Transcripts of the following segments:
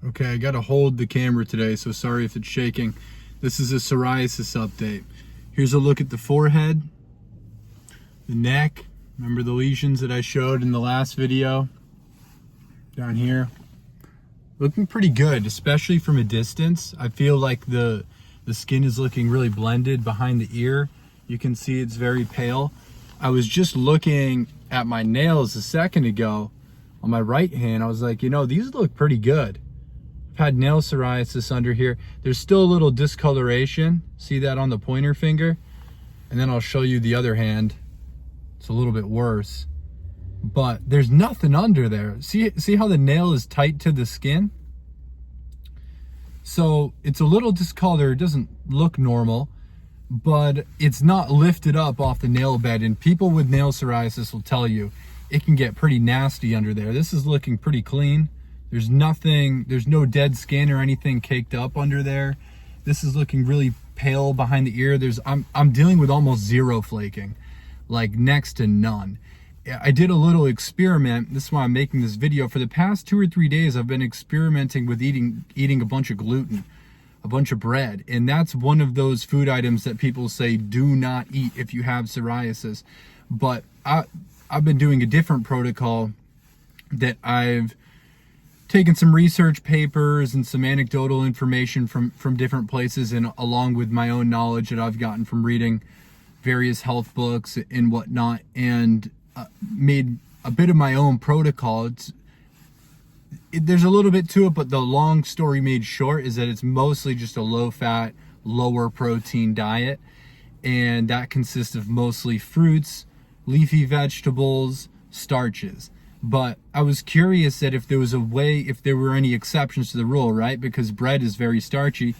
Okay, I gotta hold the camera today, so sorry if it's shaking. This is a psoriasis update. Here's a look at the forehead, the neck. Remember the lesions that I showed in the last video? Down here. Looking pretty good, especially from a distance. I feel like the skin is looking really blended behind the ear. You can see it's very pale. I was just looking at my nails a second ago on my right hand. I was like, these look pretty good. I've had nail psoriasis under here. There's still a little discoloration. See that on the pointer finger? And then I'll show you the other hand. It's a little bit worse. But there's nothing under there. See how the nail is tight to the skin? So it's a little discolored. It doesn't look normal, but it's not lifted up off the nail bed. And people with nail psoriasis will tell you it can get pretty nasty under there. This is looking pretty clean. There's no dead skin or anything caked up under there. This is looking really pale behind the ear. I'm dealing with almost zero flaking, like next to none. I did a little experiment. This is why I'm making this video. For the past 2 or 3 days, I've been experimenting with eating a bunch of gluten, a bunch of bread. And that's one of those food items that people say do not eat if you have psoriasis. But I've been doing a different protocol that I've taken some research papers and some anecdotal information from different places, and along with my own knowledge that I've gotten from reading various health books and whatnot, and made a bit of my own protocol. There's a little bit to it, but the long story made short is that it's mostly just a low-fat, lower protein diet, and that consists of mostly fruits, leafy vegetables, starches. But I was curious that if there was a way, if there were any exceptions to the rule, right? Because bread is very starchy,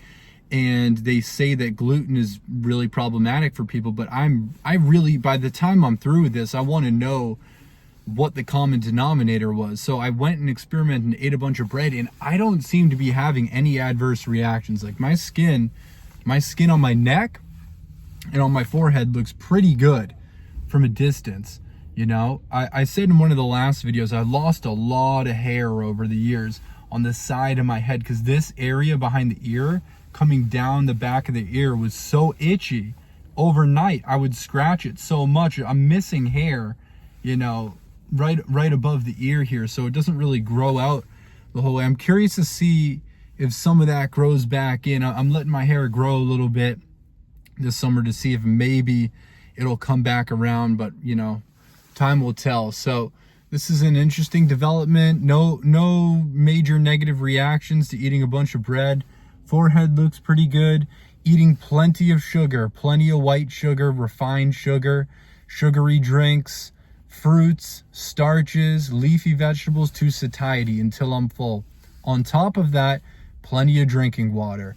and they say that gluten is really problematic for people. But I really, by the time I'm through with this, I want to know what the common denominator was. So I went and experimented and ate a bunch of bread, and I don't seem to be having any adverse reactions. Like my skin on my neck and on my forehead looks pretty good from a distance. I said in one of the last videos, I lost a lot of hair over the years on the side of my head, because this area behind the ear coming down the back of the ear was so itchy. Overnight I would scratch it so much. I'm missing hair, right above the ear here, so it doesn't really grow out the whole way. I'm curious to see if some of that grows back in. I'm letting my hair grow a little bit this summer to see if maybe it'll come back around, but time will tell. So this is an interesting development. No major negative reactions to eating a bunch of bread. Forehead looks pretty good. Eating plenty of sugar, plenty of white sugar, refined sugar, sugary drinks, fruits, starches, leafy vegetables to satiety until I'm full. On top of that, plenty of drinking water.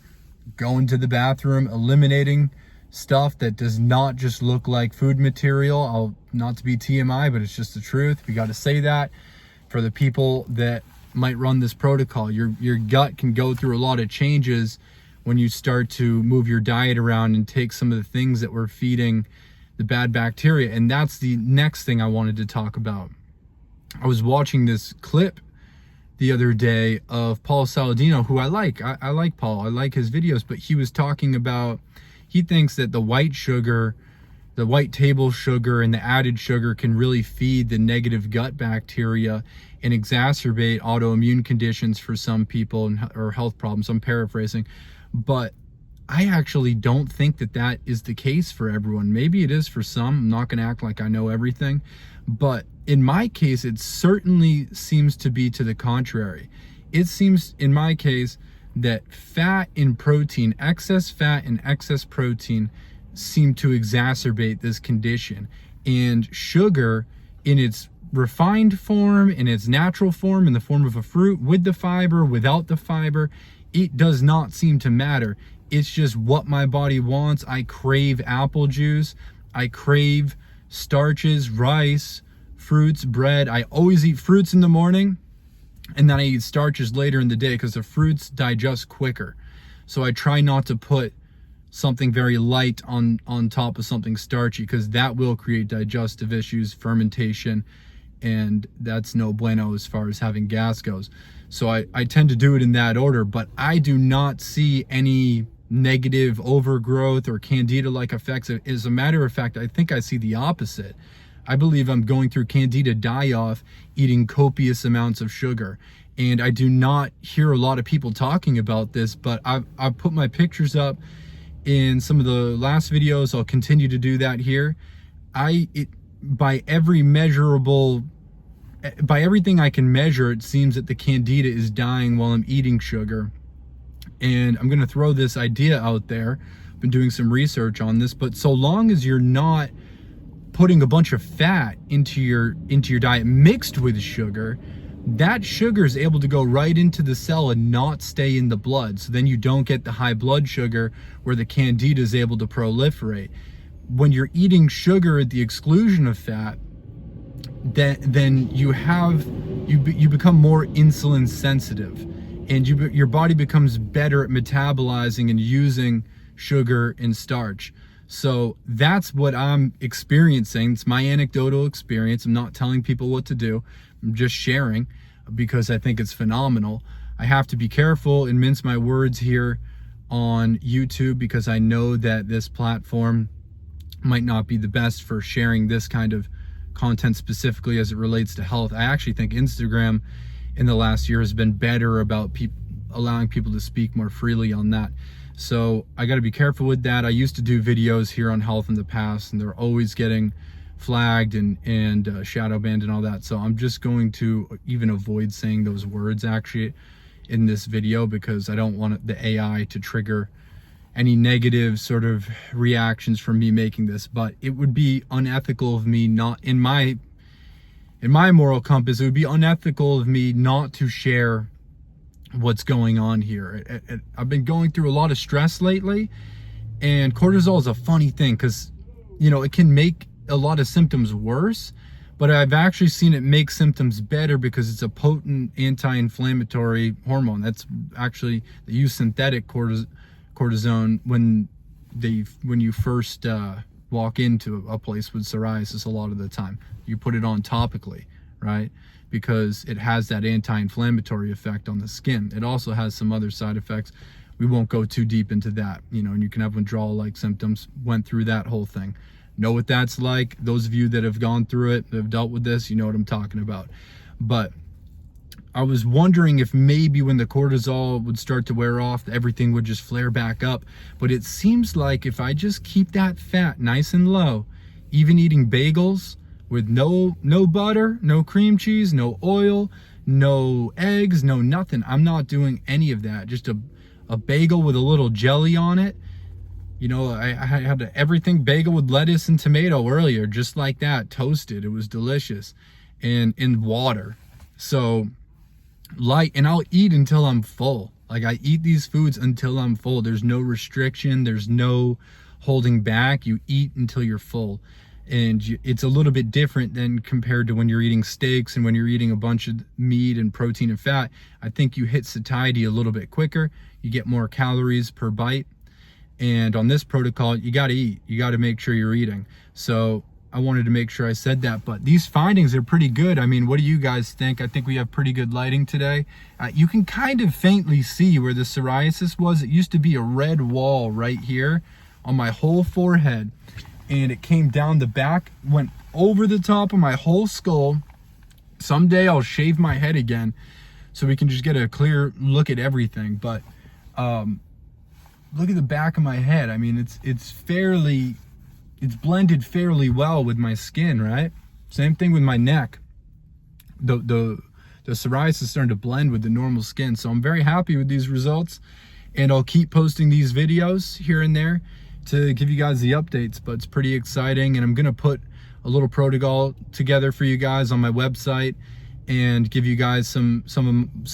Going to the bathroom, eliminating stuff that does not just look like food material. Not to be TMI, but it's just the truth. We got to say that for the people that might run this protocol. Your gut can go through a lot of changes when you start to move your diet around and take some of the things that we're feeding the bad bacteria. And that's the next thing I wanted to talk about. I was watching this clip the other day of Paul Saladino, who I like. I like Paul. I like his videos, but he was talking about, he thinks that the white sugar, the white table sugar and the added sugar can really feed the negative gut bacteria and exacerbate autoimmune conditions for some people or health problems. I'm paraphrasing, but I actually don't think that is the case for everyone. Maybe it is for some. I'm not going to act like I know everything, but in my case, it certainly seems to be to the contrary. It seems in my case that fat and protein, excess fat and excess protein, seem to exacerbate this condition. And sugar in its refined form, in its natural form, in the form of a fruit, with the fiber, without the fiber, it does not seem to matter. It's just what my body wants. I crave apple juice. I crave starches, rice, fruits, bread. I always eat fruits in the morning, and then I eat starches later in the day because the fruits digest quicker. So I try not to put something very light on top of something starchy, because that will create digestive issues, fermentation, and that's no bueno as far as having gas goes. So I tend to do it in that order, but I do not see any negative overgrowth or candida-like effects. As a matter of fact, I think I see the opposite. I believe I'm going through candida die-off eating copious amounts of sugar. And I do not hear a lot of people talking about this, but I've put my pictures up in some of the last videos. I'll continue to do that here. By everything I can measure, it seems that the candida is dying while I'm eating sugar. And I'm gonna throw this idea out there. I've been doing some research on this, but so long as you're not putting a bunch of fat into your diet mixed with sugar, that sugar is able to go right into the cell and not stay in the blood. So then you don't get the high blood sugar where the candida is able to proliferate. When you're eating sugar at the exclusion of fat, then you become more insulin sensitive, and your body becomes better at metabolizing and using sugar and starch. So that's what I'm experiencing. It's my anecdotal experience. I'm not telling people what to do. I'm just sharing because I think it's phenomenal. I have to be careful and mince my words here on YouTube because I know that this platform might not be the best for sharing this kind of content specifically as it relates to health. I actually think Instagram in the last year has been better about allowing people to speak more freely on that. So I got to be careful with that. I used to do videos here on health in the past, and they're always getting flagged and shadow banned and all that. So I'm just going to even avoid saying those words actually in this video because I don't want the AI to trigger any negative sort of reactions from me making this. But it would be unethical of me not, in my moral compass, it would be unethical of me not to share what's going on here. I've been going through a lot of stress lately, and cortisol is a funny thing because, you know, it can make a lot of symptoms worse, but I've actually seen it make symptoms better because it's a potent anti-inflammatory hormone. That's actually, they use synthetic cortisone when you first walk into a place with psoriasis. A lot of the time you put it on topically, right? Because it has that anti-inflammatory effect on the skin. It also has some other side effects. We won't go too deep into that, you know, and you can have withdrawal-like symptoms. Went through that whole thing. Know what that's like. Those of you that have gone through it, that have dealt with this, you know what I'm talking about. But I was wondering if maybe when the cortisol would start to wear off, everything would just flare back up. But it seems like if I just keep that fat nice and low, even eating bagels with no butter, no cream cheese, no oil, no eggs, no nothing. I'm not doing any of that. Just a bagel with a little jelly on it. You know, I had everything bagel with lettuce and tomato earlier, just like that, toasted. It was delicious, and in water. So light, and I'll eat until I'm full. Like, I eat these foods until I'm full. There's no restriction. There's no holding back. You eat until you're full. And it's a little bit different than compared to when you're eating steaks and when you're eating a bunch of meat and protein and fat. I think you hit satiety a little bit quicker. You get more calories per bite. And on this protocol, you got to eat. You got to make sure you're eating. So I wanted to make sure I said that. But these findings are pretty good. I mean, what do you guys think? I think we have pretty good lighting today. You can kind of faintly see where the psoriasis was. It used to be a red wall right here on my whole forehead. And it came down the back, went over the top of my whole skull. Someday I'll shave my head again so we can just get a clear look at everything. But look at the back of my head. I mean, it's blended fairly well with my skin, right? Same thing with my neck. The psoriasis is starting to blend with the normal skin. So I'm very happy with these results, and I'll keep posting these videos here and there to give you guys the updates. But it's pretty exciting, and I'm gonna put a little protocol together for you guys on my website and give you guys some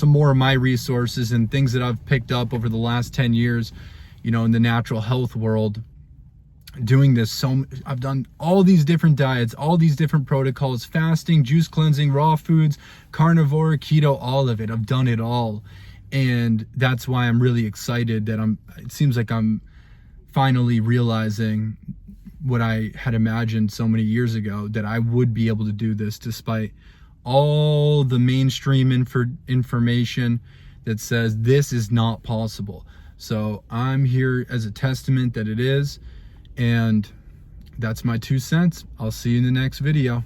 more of my resources and things that I've picked up over the last 10 years, you know, in the natural health world. Doing this, so I've done all these different diets, all these different protocols, fasting, juice cleansing, raw foods, carnivore, keto, all of it. I've done it all, and that's why I'm really excited that it seems like I'm finally realizing what I had imagined so many years ago, that I would be able to do this despite all the mainstream information that says this is not possible. So I'm here as a testament that it is, and that's my 2 cents. I'll see you in the next video.